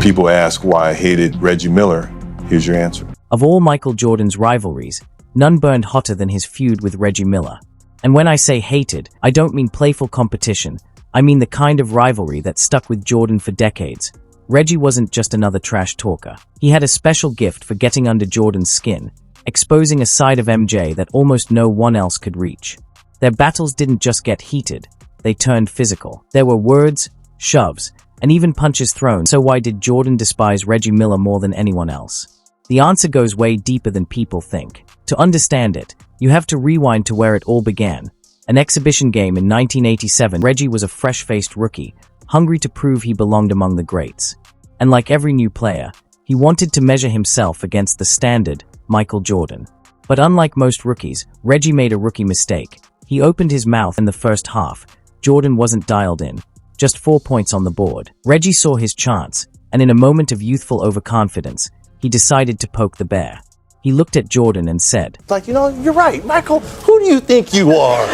People ask why I hated Reggie Miller. Here's your answer. Of all Michael Jordan's rivalries, none burned hotter than his feud with Reggie Miller. And when I say hated, I don't mean playful competition. I mean the kind of rivalry that stuck with Jordan for decades. Reggie wasn't just another trash talker. He had a special gift for getting under Jordan's skin, exposing a side of MJ that almost no one else could reach. Their battles didn't just get heated, they turned physical. There were words, shoves, and even punches thrown. So why did Jordan despise Reggie Miller more than anyone else? The answer goes way deeper than people think. To understand it, you have to rewind to where it all began. An exhibition game in 1987, Reggie was a fresh-faced rookie, hungry to prove he belonged among the greats. And like every new player, he wanted to measure himself against the standard, Michael Jordan. But unlike most rookies, Reggie made a rookie mistake. He opened his mouth in the first half. Jordan wasn't dialed in. Just 4 points on the board. Reggie saw his chance, and in a moment of youthful overconfidence, he decided to poke the bear. He looked at Jordan and said, You're right, Michael. Who do you think you are?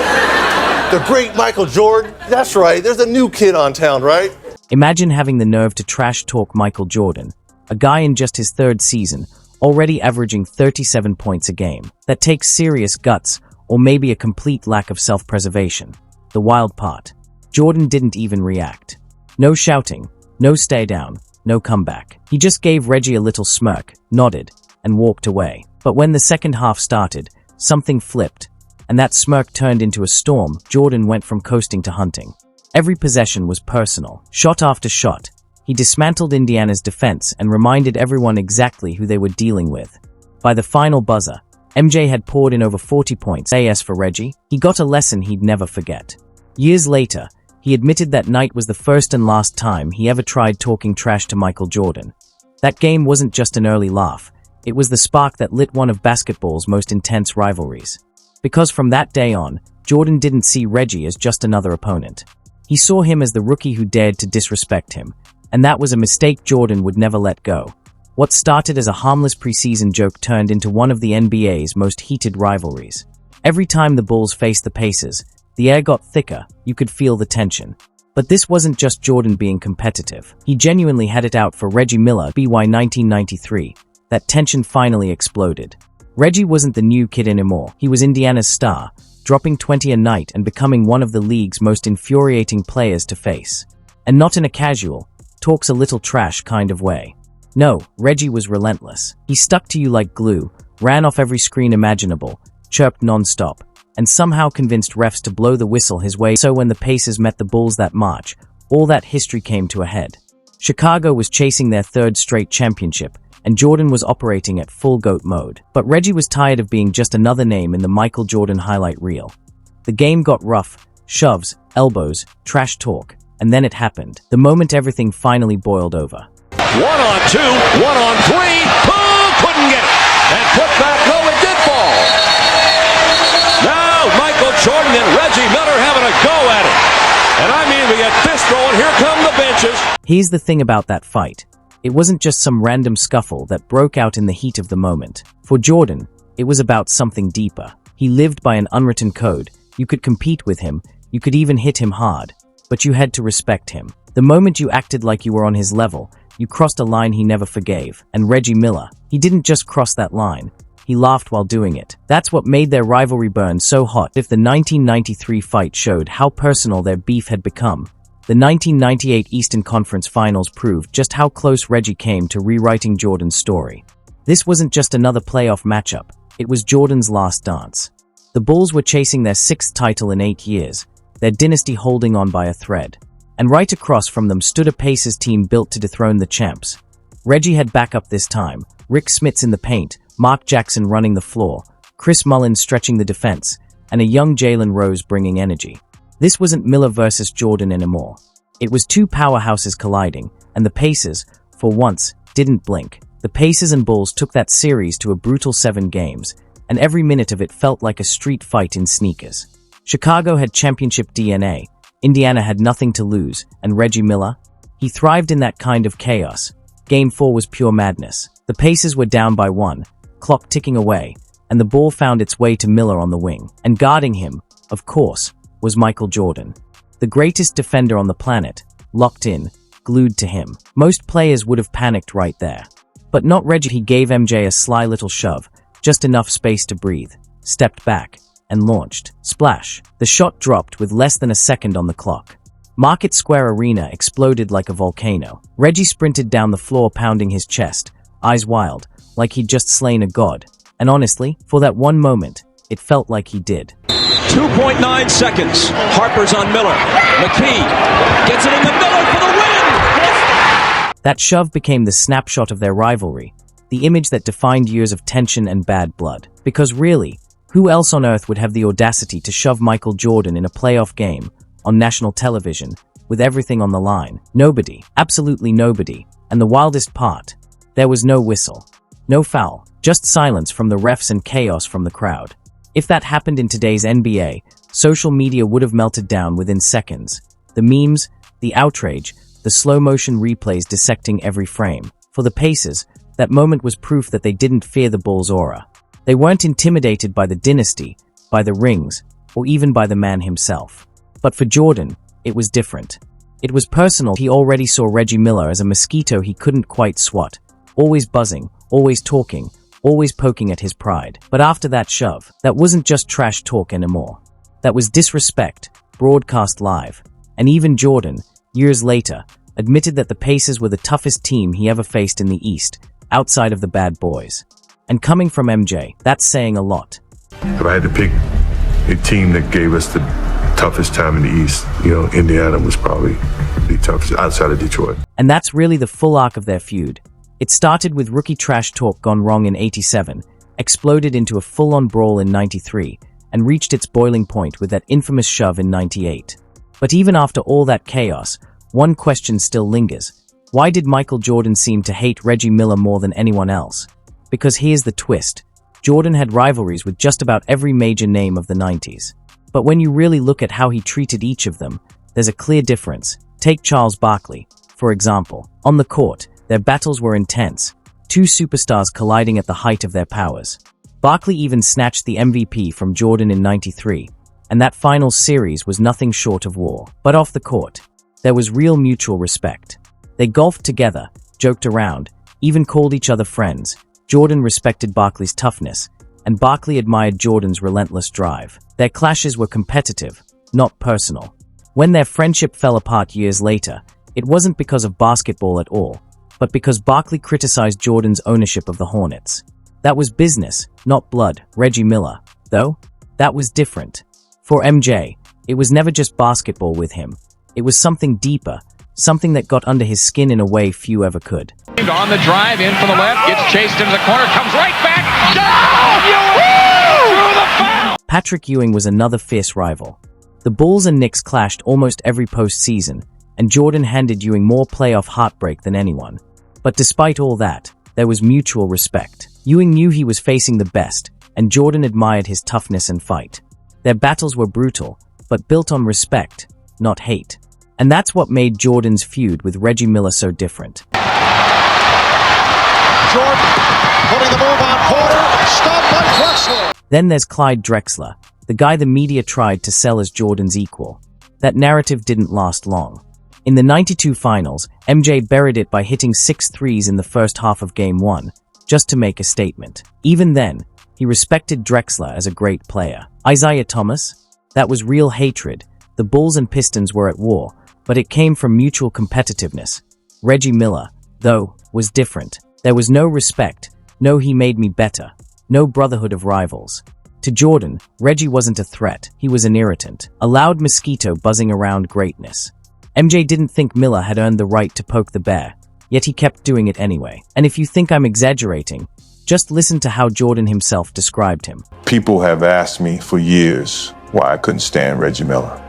The great Michael Jordan? That's right. There's a new kid on town, right? Imagine having the nerve to trash talk Michael Jordan, a guy in just his third season, already averaging 37 points a game. That takes serious guts, or maybe a complete lack of self-preservation. The wild part. Jordan didn't even react. No shouting, no stay down, no comeback. He just gave Reggie a little smirk, nodded, and walked away. But when the second half started, something flipped, and that smirk turned into a storm. Jordan went from coasting to hunting. Every possession was personal, shot after shot. He dismantled Indiana's defense and reminded everyone exactly who they were dealing with. By the final buzzer, MJ had poured in over 40 points. As for Reggie, he got a lesson he'd never forget. Years later, he admitted that night was the first and last time he ever tried talking trash to Michael Jordan. That game wasn't just an early laugh. It was the spark that lit one of basketball's most intense rivalries. Because from that day on, Jordan didn't see Reggie as just another opponent. He saw him as the rookie who dared to disrespect him, and that was a mistake Jordan would never let go. What started as a harmless preseason joke turned into one of the NBA's most heated rivalries. Every time the Bulls faced the Pacers, the air got thicker. You could feel the tension. But this wasn't just Jordan being competitive. He genuinely had it out for Reggie Miller. By 1993, that tension finally exploded. Reggie wasn't the new kid anymore. He was Indiana's star, dropping 20 a night and becoming one of the league's most infuriating players to face. And not in a casual, talks a little trash kind of way. No, Reggie was relentless. He stuck to you like glue, ran off every screen imaginable, chirped non-stop, and somehow convinced refs to blow the whistle his way. So when the Pacers met the Bulls that March, all that history came to a head. Chicago was chasing their third straight championship, and Jordan was operating at full GOAT mode. But Reggie was tired of being just another name in the Michael Jordan highlight reel. The game got rough, shoves, elbows, trash talk, and then it happened. The moment everything finally boiled over. 1 on 2, 1 on 3, couldn't get it, and put back, no, it did fall. Now Michael Jordan and Reggie Miller having a go at it, and I mean we get fist rolling, here come the benches. Here's the thing about that fight. It wasn't just some random scuffle that broke out in the heat of the moment. For Jordan, it was about something deeper. He lived by an unwritten code. You could compete with him, you could even hit him hard, but you had to respect him. The moment you acted like you were on his level, you crossed a line he never forgave. And Reggie Miller, he didn't just cross that line. He laughed while doing it. That's what made their rivalry burn so hot. If the 1993 fight showed how personal their beef had become, the 1998 Eastern Conference Finals proved just how close Reggie came to rewriting Jordan's story. This wasn't just another playoff matchup. It was Jordan's last dance. The Bulls were chasing their 6th title in 8 years, their dynasty holding on by a thread. And right across from them stood a Pacers team built to dethrone the champs. Reggie had backup this time, Rick Smits in the paint, Mark Jackson running the floor, Chris Mullin stretching the defense, and a young Jalen Rose bringing energy. This wasn't Miller versus Jordan anymore. It was two powerhouses colliding, and the Pacers, for once, didn't blink. The Pacers and Bulls took that series to a brutal 7 games, and every minute of it felt like a street fight in sneakers. Chicago had championship DNA, Indiana had nothing to lose, and Reggie Miller? He thrived in that kind of chaos. Game 4 was pure madness. The Pacers were down by 1, clock ticking away, and the ball found its way to Miller on the wing. And guarding him, of course, was Michael Jordan. The greatest defender on the planet, locked in, glued to him. Most players would have panicked right there. But not Reggie. He gave MJ a sly little shove, just enough space to breathe, stepped back, and launched. Splash. The shot dropped with less than a second on the clock. Market Square Arena exploded like a volcano. Reggie sprinted down the floor, pounding his chest, eyes wild, like he'd just slain a god. And honestly, for that one moment, it felt like he did. 2.9 seconds. Harper's on Miller. McKee gets it in the middle for the win. That shove became the snapshot of their rivalry, the image that defined years of tension and bad blood. Because really, who else on earth would have the audacity to shove Michael Jordan in a playoff game on national television with everything on the line? Nobody. Absolutely nobody. And the wildest part, there was no whistle. No foul. Just silence from the refs and chaos from the crowd. If that happened in today's NBA, social media would have melted down within seconds. The memes, the outrage, the slow-motion replays dissecting every frame. For the Pacers, that moment was proof that they didn't fear the Bulls' aura. They weren't intimidated by the dynasty, by the rings, or even by the man himself. But for Jordan, it was different. It was personal. He already saw Reggie Miller as a mosquito he couldn't quite swat, always buzzing, always talking, always poking at his pride. But after that shove, that wasn't just trash talk anymore. That was disrespect, broadcast live. And even Jordan, years later, admitted that the Pacers were the toughest team he ever faced in the East, outside of the bad boys. And coming from MJ, that's saying a lot. If I had to pick a team that gave us the toughest time in the East, Indiana was probably the toughest outside of Detroit. And that's really the full arc of their feud. It started with rookie trash talk gone wrong in '87, exploded into a full-on brawl in '93, and reached its boiling point with that infamous shove in '98. But even after all that chaos, one question still lingers. Why did Michael Jordan seem to hate Reggie Miller more than anyone else? Because here's the twist. Jordan had rivalries with just about every major name of the '90s. But when you really look at how he treated each of them, there's a clear difference. Take Charles Barkley, for example. On the court, their battles were intense, two superstars colliding at the height of their powers. Barkley even snatched the MVP from Jordan in '93, and that finals series was nothing short of war. But off the court, there was real mutual respect. They golfed together, joked around, even called each other friends. Jordan respected Barkley's toughness, and Barkley admired Jordan's relentless drive. Their clashes were competitive, not personal. When their friendship fell apart years later, it wasn't because of basketball at all, but because Barkley criticized Jordan's ownership of the Hornets. That was business, not blood. Reggie Miller, though, that was different. For MJ, it was never just basketball with him. It was something deeper, something that got under his skin in a way few ever could. On the drive, in from the left, gets chased into the corner, comes right back. Through the foul! Patrick Ewing was another fierce rival. The Bulls and Knicks clashed almost every postseason, and Jordan handed Ewing more playoff heartbreak than anyone. But despite all that, there was mutual respect. Ewing knew he was facing the best, and Jordan admired his toughness and fight. Their battles were brutal, but built on respect, not hate. And that's what made Jordan's feud with Reggie Miller so different. Jordan putting the move on Porter, stopped by Drexler. Then there's Clyde Drexler, the guy the media tried to sell as Jordan's equal. That narrative didn't last long. In the '92 finals, MJ buried it by hitting 6 threes in the first half of Game 1, just to make a statement. Even then, he respected Drexler as a great player. Isaiah Thomas? That was real hatred. The Bulls and Pistons were at war, but it came from mutual competitiveness. Reggie Miller, though, was different. There was no respect, no he made me better, no brotherhood of rivals. To Jordan, Reggie wasn't a threat, he was an irritant, a loud mosquito buzzing around greatness. MJ didn't think Miller had earned the right to poke the bear, yet he kept doing it anyway. And if you think I'm exaggerating, just listen to how Jordan himself described him. People have asked me for years why I couldn't stand Reggie Miller.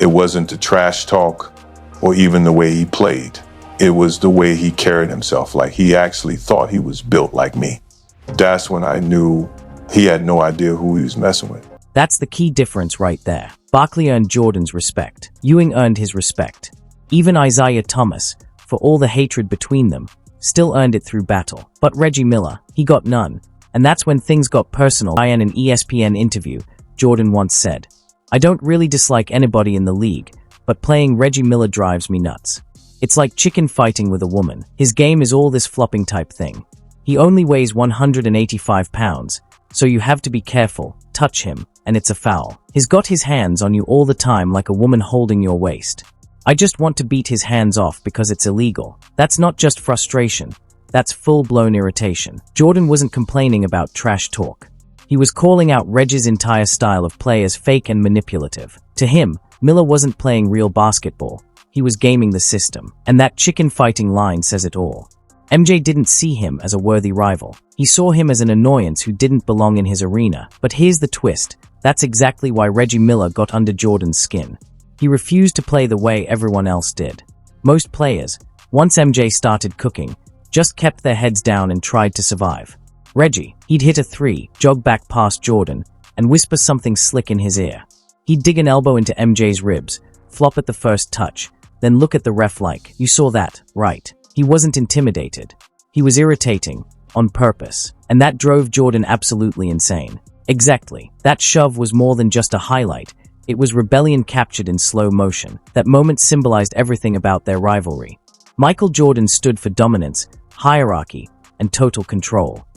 It wasn't the trash talk or even the way he played. It was the way he carried himself, like he actually thought he was built like me. That's when I knew he had no idea who he was messing with. That's the key difference right there. Barkley earned Jordan's respect. Ewing earned his respect. Even Isaiah Thomas, for all the hatred between them, still earned it through battle. But Reggie Miller, he got none. And that's when things got personal. In an ESPN interview, Jordan once said, "I don't really dislike anybody in the league, but playing Reggie Miller drives me nuts." It's like chicken fighting with a woman. His game is all this flopping type thing. He only weighs 185 pounds, so you have to be careful, touch him, and it's a foul. He's got his hands on you all the time like a woman holding your waist. I just want to beat his hands off because it's illegal. That's not just frustration. That's full-blown irritation. Jordan wasn't complaining about trash talk. He was calling out Reggie's entire style of play as fake and manipulative. To him, Miller wasn't playing real basketball. He was gaming the system. And that chicken fighting line says it all. MJ didn't see him as a worthy rival. He saw him as an annoyance who didn't belong in his arena. But here's the twist. That's exactly why Reggie Miller got under Jordan's skin. He refused to play the way everyone else did. Most players, once MJ started cooking, just kept their heads down and tried to survive. Reggie, he'd hit a three, jog back past Jordan, and whisper something slick in his ear. He'd dig an elbow into MJ's ribs, flop at the first touch, then look at the ref like, "You saw that, right?" He wasn't intimidated. He was irritating, on purpose, and that drove Jordan absolutely insane. Exactly. That shove was more than just a highlight. It was rebellion captured in slow motion. That moment symbolized everything about their rivalry. Michael Jordan stood for dominance, hierarchy, and total control.